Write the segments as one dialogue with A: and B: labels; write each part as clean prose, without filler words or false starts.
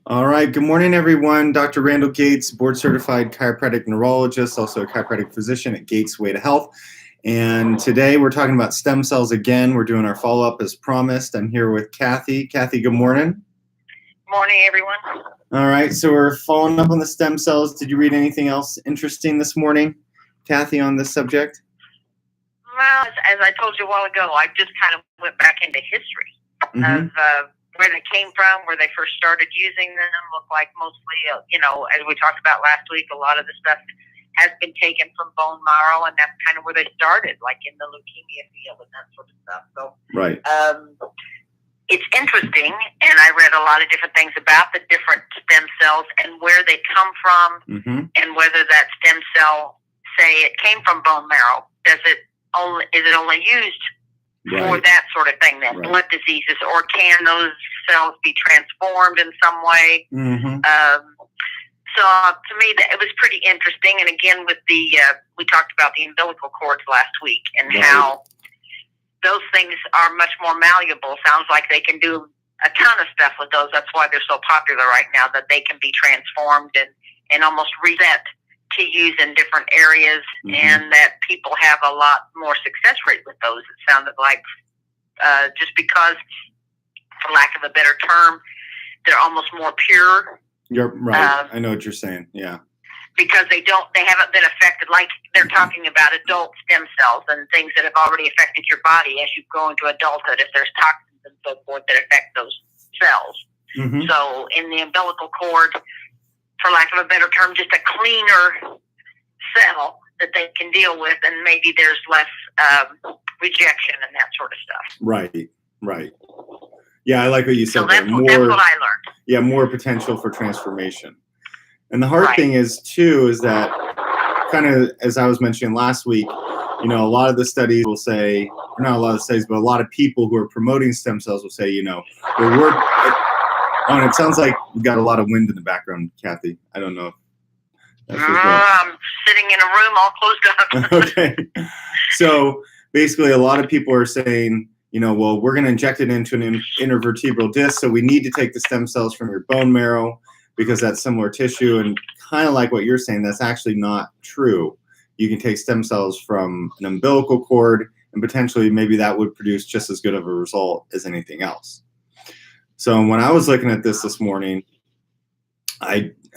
A: All right. Good morning, everyone. Dr. Randall Gates, board certified chiropractic neurologist, also a chiropractic physician at Gates Way to Health. And today we're talking about stem cells again. We're doing our follow-up as promised. I'm here with Kathy. Kathy, good morning.
B: Morning, everyone.
A: All right. So we're following up on the stem cells. Did you read anything else interesting this morning, Kathy, on this subject?
B: Well, as I told you a while ago, I just kind of went back into history of where they came from, where they first started using them. Looked like mostly, as we talked about last week, a lot of the stuff has been taken from bone marrow, and that's kind of where they started, like in the leukemia field and that sort of stuff. So,
A: right.
B: It's interesting, and I read a lot of different things about the different stem cells and where they come from, and whether that stem cell, say it came from bone marrow, is it only used for that sort of thing, then blood diseases, or can those cells be transformed in some way? So to me, it was pretty interesting. And again, with we talked about the umbilical cords last week and how those things are much more malleable. Sounds like they can do a ton of stuff with those. That's why they're so popular right now, that they can be transformed and almost reset to use in different areas, and that people have a lot more success rate with those. It sounded like just because, for lack of a better term, they're almost more pure.
A: You're right. I know what you're saying. Yeah.
B: Because they haven't been affected, like they're talking about adult stem cells and things that have already affected your body as you go into adulthood, if there's toxins and so forth that affect those cells. So in the umbilical cord, for lack of a better term, just a cleaner cell that they can deal with, and maybe there's less rejection and that sort of stuff.
A: Right. Yeah, I like what you said.
B: So that's what I learned.
A: Yeah, more potential for transformation. And the hard thing is that kind of, as I was mentioning last week, a lot of the studies will say, not a lot of studies, but a lot of people who are promoting stem cells will say, and it sounds like we got a lot of wind in the background, Kathy. I don't know.
B: I'm sitting in a room all closed up.
A: Okay. So basically a lot of people are saying, well, we're going to inject it into an intervertebral disc, so we need to take the stem cells from your bone marrow because that's similar tissue. And kind of like what you're saying, that's actually not true. You can take stem cells from an umbilical cord, and potentially maybe that would produce just as good of a result as anything else. So when I was looking at this morning,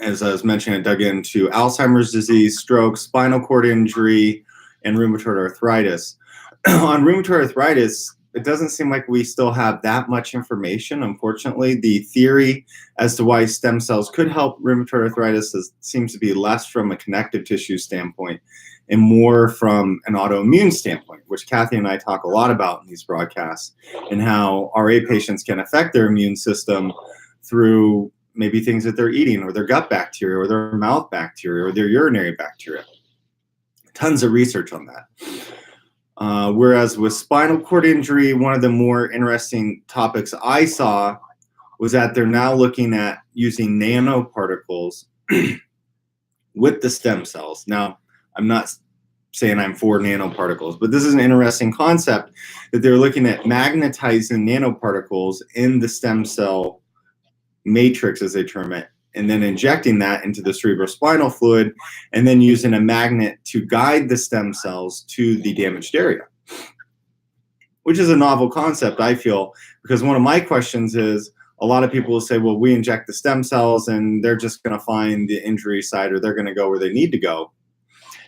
A: as I was mentioning, I dug into Alzheimer's disease, stroke, spinal cord injury, and rheumatoid arthritis. On rheumatoid arthritis, it doesn't seem like we still have that much information. Unfortunately, the theory as to why stem cells could help rheumatoid arthritis seems to be less from a connective tissue standpoint and more from an autoimmune standpoint, which Kathy and I talk a lot about in these broadcasts, and how RA patients can affect their immune system through maybe things that they're eating, or their gut bacteria, or their mouth bacteria, or their urinary bacteria. Tons of research on that. Whereas with spinal cord injury, one of the more interesting topics I saw was that they're now looking at using nanoparticles with the stem cells. Now, I'm not saying I'm for nanoparticles, but this is an interesting concept that they're looking at magnetizing nanoparticles in the stem cell matrix, as they term it, and then injecting that into the cerebrospinal fluid, and then using a magnet to guide the stem cells to the damaged area, which is a novel concept, I feel, because one of my questions is, a lot of people will say, well, we inject the stem cells and they're just going to find the injury site, or they're going to go where they need to go.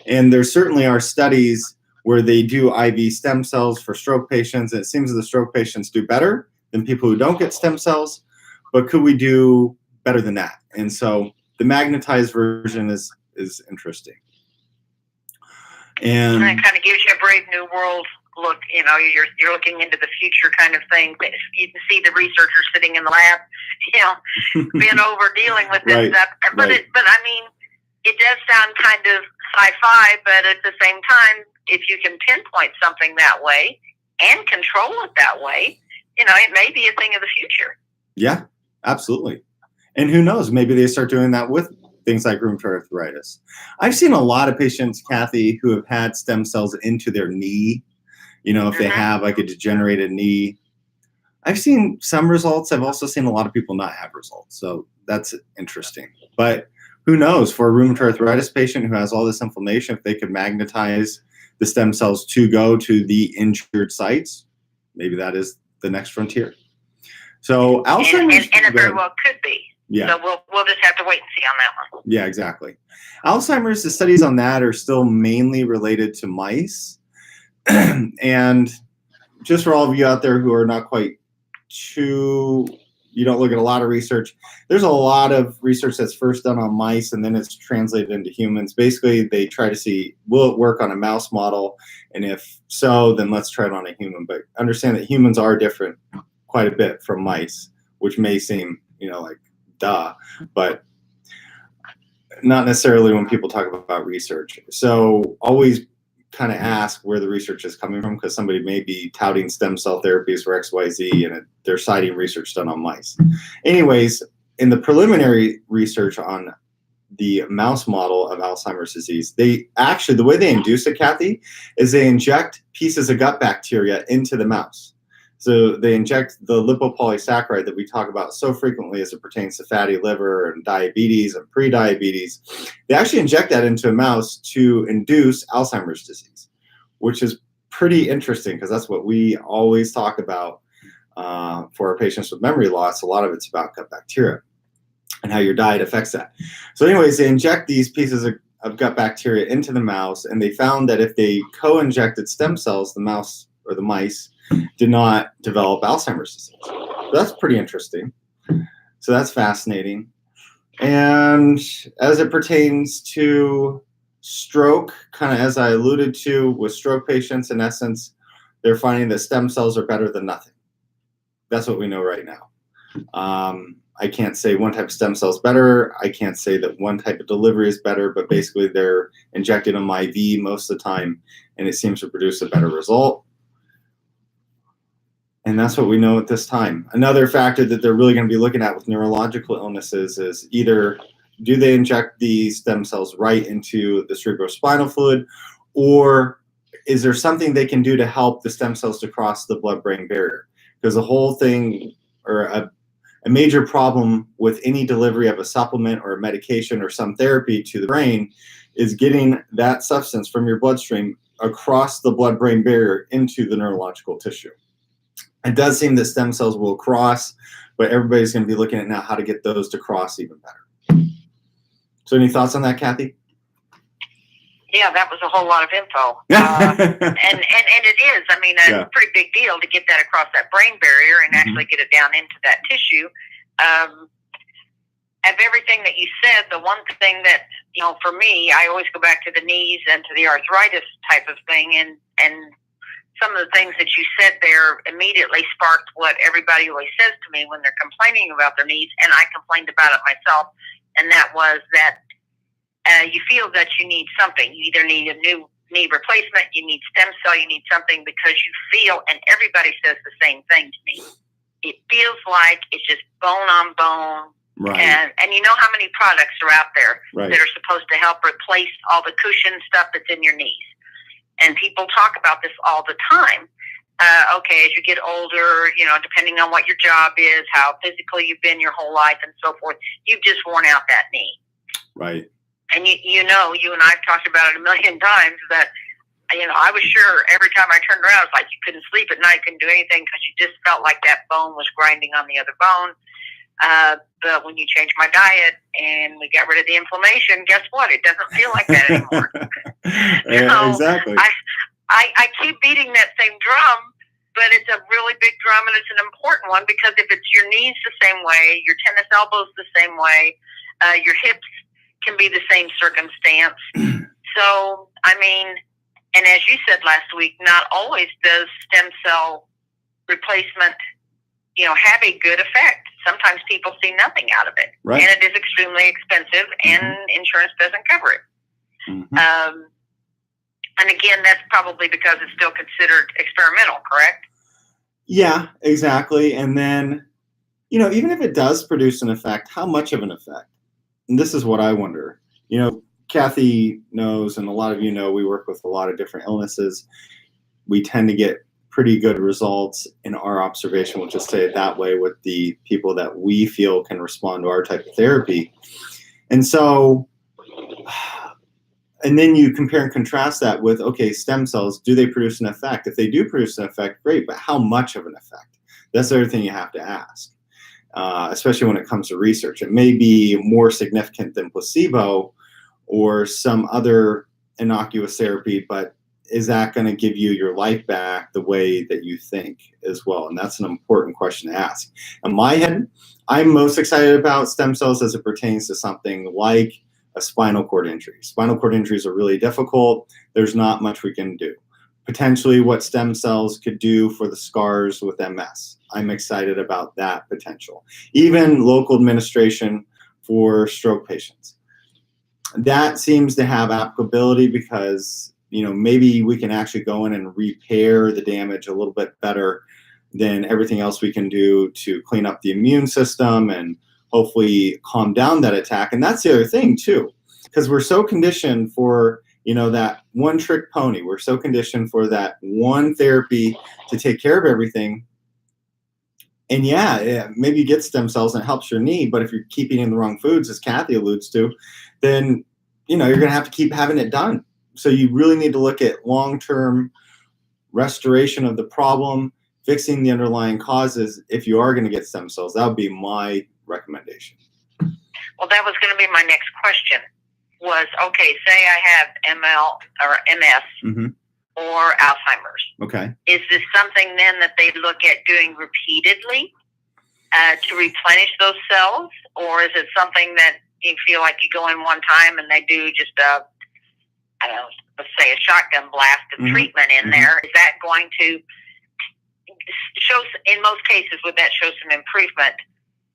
A: And there certainly are studies where they do IV stem cells for stroke patients, and it seems that the stroke patients do better than people who don't get stem cells. But could we do better than that? And so the magnetized version is interesting. And
B: it kind of gives you a Brave New World look. You're looking into the future kind of thing. You can see the researchers sitting in the lab, been over dealing with this stuff. But I mean, it does sound kind of sci-fi, but at the same time, if you can pinpoint something that way and control it that way, it may be a thing of the future.
A: Yeah, absolutely. And who knows, maybe they start doing that with things like rheumatoid arthritis. I've seen a lot of patients, Kathy, who have had stem cells into their knee. If they have like a degenerated knee, I've seen some results. I've also seen a lot of people not have results. So that's interesting. But who knows, for a rheumatoid arthritis patient who has all this inflammation, if they could magnetize the stem cells to go to the injured sites, maybe that is the next frontier. So Alzheimer's,
B: and it very well could be.
A: Yeah.
B: So we'll just have to wait and see on that one.
A: Yeah, exactly. Alzheimer's, the studies on that are still mainly related to mice. And just for all of you out there who are not quite too, you don't look at a lot of research, there's a lot of research that's first done on mice and then it's translated into humans. Basically, they try to see, will it work on a mouse model? And if so, then let's try it on a human. But understand that humans are different quite a bit from mice, which may seem, like duh, but not necessarily when people talk about research. So always kind of ask where the research is coming from, because somebody may be touting stem cell therapies for XYZ and they're citing research done on mice. Anyways, in the preliminary research on the mouse model of Alzheimer's disease, they actually, the way they induce it, Kathy, is they inject pieces of gut bacteria into the mouse. So they inject the lipopolysaccharide that we talk about so frequently as it pertains to fatty liver and diabetes and pre-diabetes. They actually inject that into a mouse to induce Alzheimer's disease, which is pretty interesting because that's what we always talk about for our patients with memory loss. A lot of it's about gut bacteria and how your diet affects that. So anyways, they inject these pieces of gut bacteria into the mouse, and they found that if they co-injected stem cells, the mouse or the mice did not develop Alzheimer's disease. So that's pretty interesting. So that's fascinating. And as it pertains to stroke, kind of as I alluded to with stroke patients, in essence, they're finding that stem cells are better than nothing. That's what we know right now. I can't say one type of stem cell is better. I can't say that one type of delivery is better, but basically they're injecting them IV most of the time, and it seems to produce a better result. And that's what we know at this time. Another factor that they're really going to be looking at with neurological illnesses is either do they inject the stem cells right into the cerebrospinal fluid, or is there something they can do to help the stem cells to cross the blood-brain barrier? Because the whole thing, or a major problem with any delivery of a supplement or a medication or some therapy to the brain is getting that substance from your bloodstream across the blood-brain barrier into the neurological tissue. It does seem that stem cells will cross, but everybody's going to be looking at now how to get those to cross even better. So any thoughts on that, Kathy?
B: Yeah, that was a whole lot of info. And it is, I mean, a pretty big deal to get that across that brain barrier and actually get it down into that tissue. Of everything that you said, the one thing that, for me, I always go back to the knees and to the arthritis type of thing, and some of the things that you said there immediately sparked what everybody always says to me when they're complaining about their knees, and I complained about it myself, and that was that you feel that you need something. You either need a new knee replacement, you need stem cell, you need something because you feel, and everybody says the same thing to me, it feels like it's just bone on bone.
A: Right.
B: And you know how many products are out there that are supposed to help replace all the cushion stuff that's in your knees. And people talk about this all the time. Okay, as you get older, depending on what your job is, how physically you've been your whole life and so forth, you've just worn out that knee.
A: Right.
B: And you and I've talked about it a million times that, I was sure every time I turned around, it's like you couldn't sleep at night, couldn't do anything because you just felt like that bone was grinding on the other bone. But when you changed my diet and we got rid of the inflammation, guess what? It doesn't feel like that anymore.
A: Exactly.
B: I keep beating that same drum, but it's a really big drum and it's an important one because if it's your knees the same way, your tennis elbows the same way, your hips can be the same circumstance. So, I mean, and as you said last week, not always does stem cell replacement, have a good effect. Sometimes people see nothing out of it. Right. And it is extremely expensive and insurance doesn't cover it. Mm-hmm. And again, that's probably because it's still considered experimental, correct?
A: Yeah, exactly. And then, even if it does produce an effect, how much of an effect? And this is what I wonder. Kathy knows, and a lot of you know, we work with a lot of different illnesses. We tend to get pretty good results in our observation, we'll just say it that way, with the people that we feel can respond to our type of therapy. And so, and then you compare and contrast that with, okay, stem cells, do they produce an effect? If they do produce an effect, great, but how much of an effect? That's the other thing you have to ask, especially when it comes to research. It may be more significant than placebo or some other innocuous therapy, but is that going to give you your life back the way that you think as well? And that's an important question to ask. In my head, I'm most excited about stem cells as it pertains to something like a spinal cord injury. Spinal cord injuries are really difficult. There's not much we can do. Potentially what stem cells could do for the scars with MS. I'm excited about that potential. Even local administration for stroke patients. That seems to have applicability because, you know, maybe we can actually go in and repair the damage a little bit better than everything else we can do to clean up the immune system and hopefully calm down that attack. And that's the other thing too, because we're so conditioned for, you know, that one trick pony. We're so conditioned for that one therapy to take care of everything. And yeah, maybe you get stem cells and it helps your knee, but if you're keeping in the wrong foods, as Kathy alludes to, then, you know, you're going to have to keep having it done. So you really need to look at long-term restoration of the problem, fixing the underlying causes. If you are going to get stem cells, that would be my recommendation.
B: Well, that was going to be my next question. Was, okay, say I have ML or MS or Alzheimer's.
A: Okay.
B: Is this something then that they look at doing repeatedly to replenish those cells, or is it something that you feel like you go in one time and they do just a, I don't know, let's say a shotgun blast of treatment in there? Is that going to show, in most cases, would that show some improvement?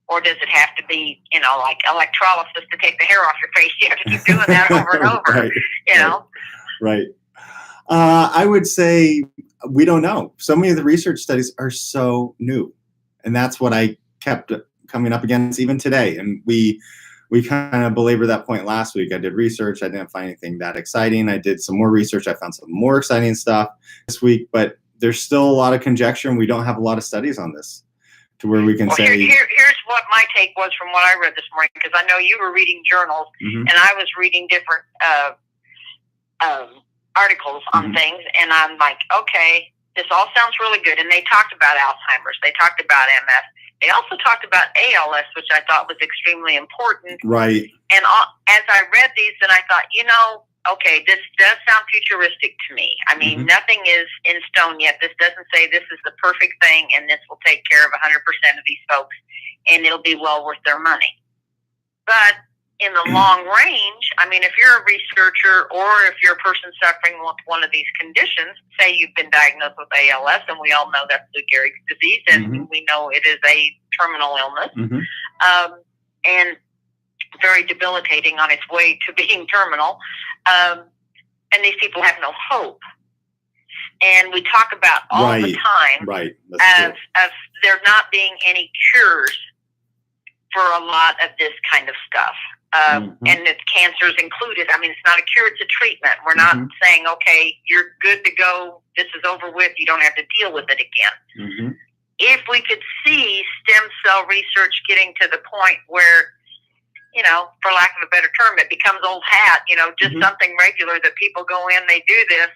B: Or does it have to be, you know, like electrolysis to take the hair off your face? You have to keep doing that over and over,
A: right,
B: you know?
A: Right. I would say we don't know. So many of the research studies are so new. And that's what I kept coming up against even today. And we kind of belabored that point last week. I did research. I didn't find anything that exciting. I did some more research. I found some more exciting stuff this week. But there's still a lot of conjecture, and we don't have a lot of studies on this to where we can say.
B: Here's what my take was from what I read this morning, because I know you were reading journals, and I was reading different articles on things, and I'm like, okay, this all sounds really good. And they talked about Alzheimer's. They talked about MS. They also talked about ALS, which I thought was extremely important.
A: Right.
B: And as I read these, then I thought, you know, okay, this does sound futuristic to me. I mean, nothing is in stone yet. This doesn't say this is the perfect thing and this will take care of 100% of these folks and it'll be well worth their money. But in the long range, I mean, if you're a researcher or if you're a person suffering with one of these conditions, say you've been diagnosed with ALS, and we all know that's Lou Gehrig's disease, and we know it is a terminal illness, and very debilitating on its way to being terminal. And these people have no hope. And we talk about all the time of there not being any cures for a lot of this kind of stuff. And it's cancers included. I mean, it's not a cure, it's a treatment. We're not saying, okay, you're good to go, this is over with, you don't have to deal with it again. If we could see stem cell research getting to the point where, you know, for lack of a better term, it becomes old hat, you know, just something regular that people go in, they do this,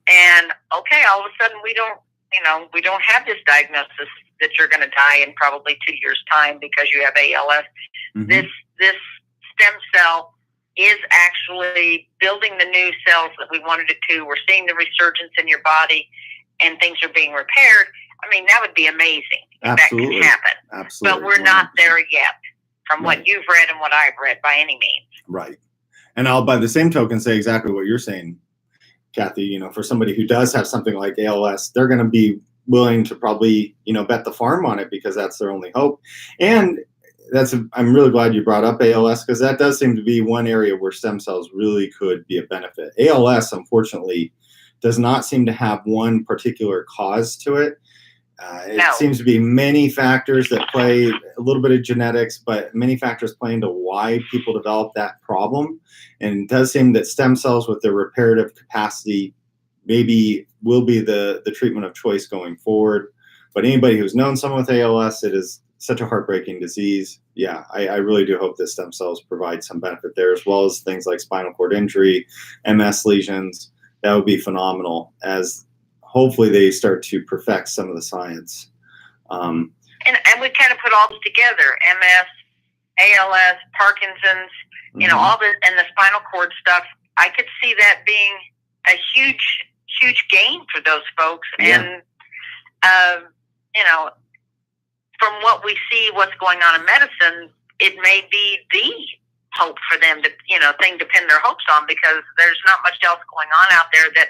B: and okay, all of a sudden we don't have this diagnosis that you're going to die in probably 2 years' time because you have ALS. This stem cell is actually building the new cells that we wanted it to. We're seeing the resurgence in your body and things are being repaired. I mean, that would be amazing if that could happen.
A: Absolutely.
B: But we're not there yet from what you've read and what I've read by any means.
A: Right. And I'll, by the same token, say exactly what you're saying, Kathy. You know, for somebody who does have something like ALS, they're going to be willing to probably, you know, bet the farm on it because that's their only hope. And I'm really glad you brought up ALS because that does seem to be one area where stem cells really could be a benefit. ALS, unfortunately, does not seem to have one particular cause to it. It seems to be many factors that play, a little bit of genetics, but many factors play into why people develop that problem. And it does seem that stem cells with their reparative capacity maybe will be the treatment of choice going forward. But anybody who's known someone with ALS, it is such a heartbreaking disease. Yeah, I really do hope that stem cells provide some benefit there, as well as things like spinal cord injury, MS lesions. That would be phenomenal, as hopefully they start to perfect some of the science.
B: And we kind of put all this together: MS, ALS, Parkinson's, you know, all the and the spinal cord stuff. I could see that being a huge gain for those folks.
A: Yeah.
B: And you know, from what we see, what's going on in medicine, it may be the hope for them to, you know, thing to pin their hopes on, because there's not much else going on out there that,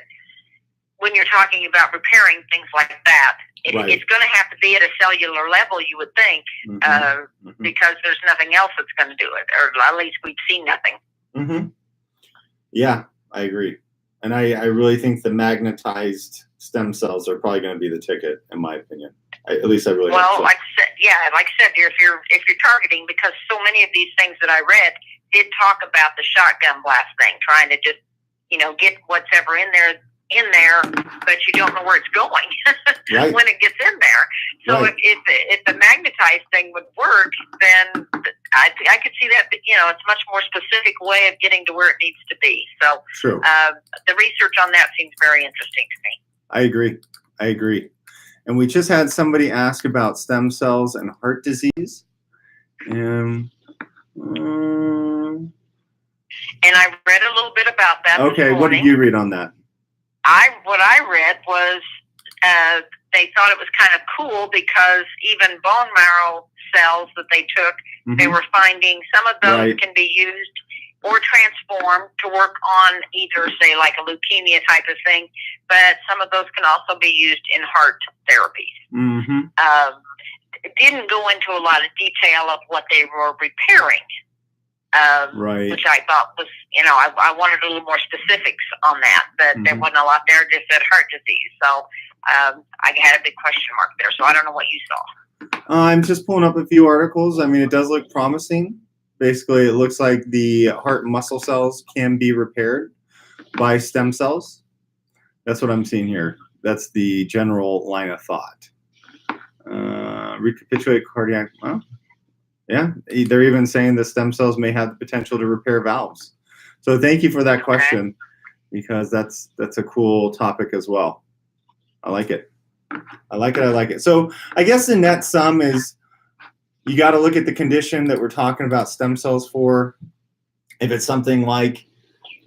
B: when you're talking about repairing things like that,
A: Right.
B: it's going to have to be at a cellular level, you would think, because there's nothing else that's going to do it, or at least we've seen nothing.
A: Yeah, I agree. And I really think the magnetized stem cells are probably going to be the ticket, in my opinion. At least I really
B: Well,
A: hope so.
B: like I said, if you're targeting, because so many of these things that I read did talk about the shotgun blast thing, trying to just, you know, get whatever in there, but you don't know where it's going
A: Right.
B: when it gets in there. So
A: Right.
B: if the magnetized thing would work, then I could see that, you know, it's a much more specific way of getting to where it needs to be. So
A: True.
B: the research on that seems very interesting to me.
A: I agree. And we just had somebody ask about stem cells and heart disease.
B: And I read a little bit about that.
A: Okay,
B: this
A: what did
B: morning.
A: you read on that?
B: What I read was they thought it was kind of cool, because even bone marrow cells that they took, they were finding some of those can be used or transformed to work on either, say, like a leukemia type of thing, but some of those can also be used in heart therapies. It didn't go into a lot of detail of what they were repairing. Which I thought was, you know, I wanted a little more specifics on that, but there wasn't a lot there, just said heart disease. So I had a big question mark there. So I don't know what you saw.
A: I'm just pulling up a few articles. I mean, it does look promising. Basically, it looks like the heart muscle cells can be repaired by stem cells. That's what I'm seeing here. That's the general line of thought. Recapitulate cardiac. Well, yeah, they're even saying the stem cells may have the potential to repair valves. So thank you for that question, because that's a cool topic as well. I like it. I like it. So I guess the net sum is, you got to look at the condition that we're talking about stem cells for. If it's something like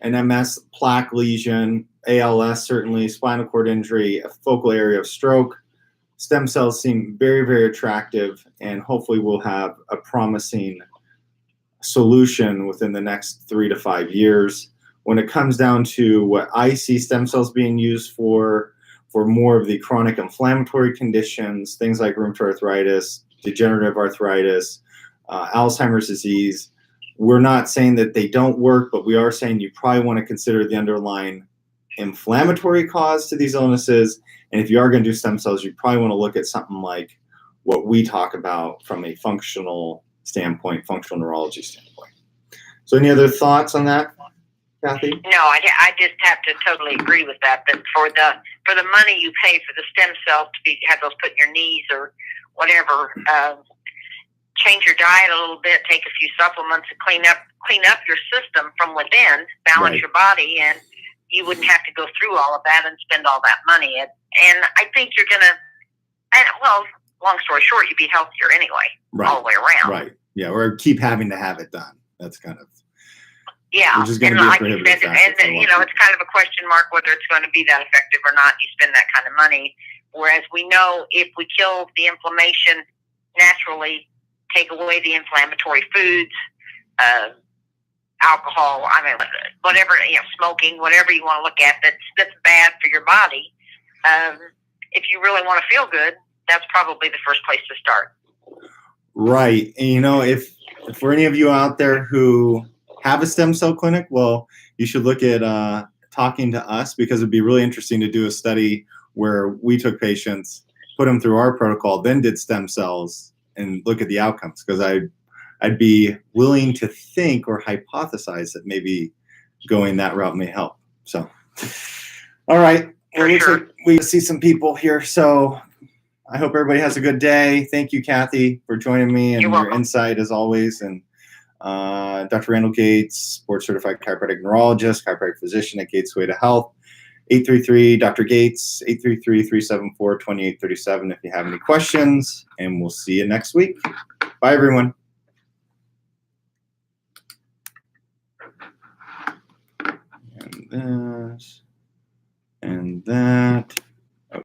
A: an MS plaque lesion, ALS, certainly spinal cord injury, a focal area of stroke, stem cells seem very, very attractive, and hopefully we'll have a promising solution within the next 3 to 5 years. When it comes down to what I see stem cells being used for more of the chronic inflammatory conditions, things like rheumatoid arthritis, degenerative arthritis, Alzheimer's disease, we're not saying that they don't work, but we are saying you probably want to consider the underlying inflammatory cause to these illnesses. And if you are going to do stem cells, you probably want to look at something like what we talk about from a functional standpoint, functional neurology standpoint. So any other thoughts on that, Kathy?
B: No, I just have to totally agree with that. That for the money you pay for the stem cells to have those put in your knees or whatever, change your diet a little bit, take a few supplements, and clean up your system from within, balance your body, and you wouldn't have to go through all of that and spend all that money. And I think you're gonna, well, long story short, you'd be healthier anyway, all the way around.
A: Right. Yeah, or keep having to have it done. That's kind of.
B: Yeah,
A: which is going
B: and
A: to be a
B: like you
A: prohibitive
B: said,
A: factor for a
B: and
A: lot
B: you know,
A: of
B: it's kind of a question mark whether it's going to be that effective or not. You spend that kind of money, whereas we know if we kill the inflammation naturally, take away the inflammatory foods, alcohol, I mean, whatever, you know, smoking, whatever you want to look at that's bad for your body. If you really want to feel good, that's probably the first place to start.
A: Right. And you know, if for any of you out there who have a stem cell clinic, well, you should look at talking to us, because it'd be really interesting to do a study where we took patients, put them through our protocol, then did stem cells and look at the outcomes, because I'd be willing to think or hypothesize that maybe going that route may help. So, all right. Well, it looks like we see some people here, so I hope everybody has a good day. Thank you, Kathy, for joining me and your insight as always. And Dr. Randall Gates, board certified chiropractic neurologist, chiropractic physician at Gatesway to Health. 833 Dr. Gates, 833-374-2837 if you have any questions, and we'll see you next week. Bye, everyone. And this and that.